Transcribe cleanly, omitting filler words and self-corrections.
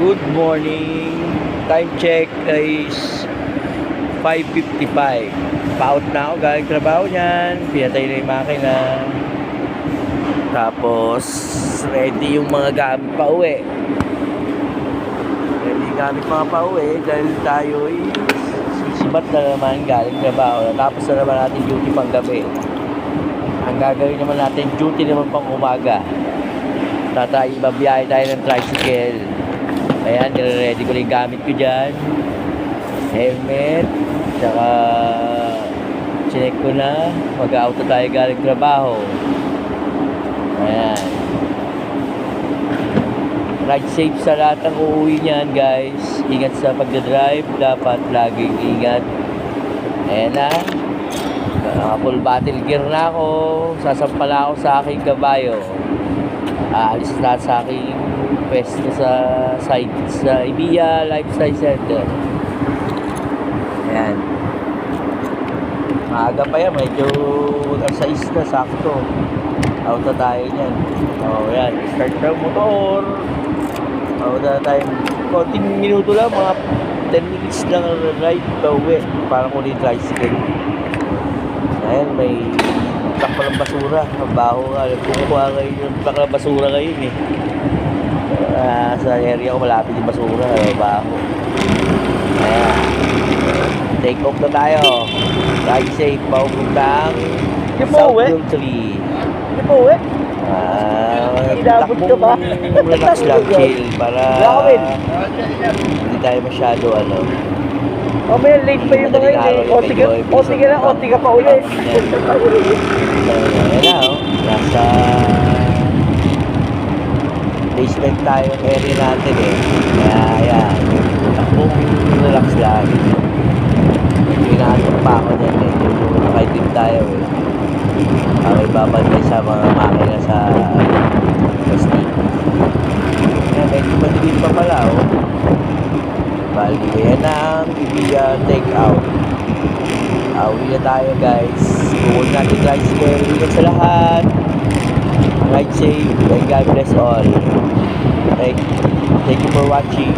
Good morning. Time check is 5:55. Paut na ako galing trabaho niyan. Pinatay na yung makina. Tapos ready yung mga gamit pa uwi. Ready yung gamit mga pa uwi dahil tayo sisibat na naman galing trabaho. Tapos na naman natin duty pang gabi. Ang gagawin naman natin duty naman pang umaga. Babiyahe tayo ng tricycle. Ayan, nire-ready ko lang yung gamit ko dyan. Helmet. Tsaka chinek ko na. Mag-auto tayo galing trabaho. Ayan. Ride safe sa lahat ng uuwi niyan, guys. Ingat sa pagdadrive. Dapat laging ingat. Ayan na. Full battle gear na ako. Sasampala ako sa aking kabayo. Aalis na sa aking pwesto sa site sa Ibiya Lifestyle Center. Ayan. Maaga pa yan. Medyo sa isla, sakto. Out na tayo niyan. Ayan. Start na motor. Out na tayo. Konting minuto lang. Mga 10 minutes lang ride pa uwi. Parang ulit tricycle. Ayan. May truck pa ng basura. Mabaho nga. Kumukuha kayo yung truck ng basura ngayon eh. Sa area ko malapit yung basura. Mabaho. Ayan. Take off na tayo. Ride safe. Paupuntang South Country. Hindi po uwi? Inabot ka ba? Relax lang, chill. Para hindi tayo masyado Mamaya late pa yung mga yun eh. Oti ka pa uli. Ayan na, nasa basement tayo ng area natin eh. Kaya ayan, takbong relax lang. Pinahanap pa ako dyan eh. Nakaitim tayo eh. Para ibabantay sa mga makina sa plastic. Ayan, medyo madilim pa pala oh. Bali, yan ang Ibiya take out. Uwi na tayo guys. Bukod natin tricycle. Ingat sa lahat. Ride safe and God bless all. Thank you for watching.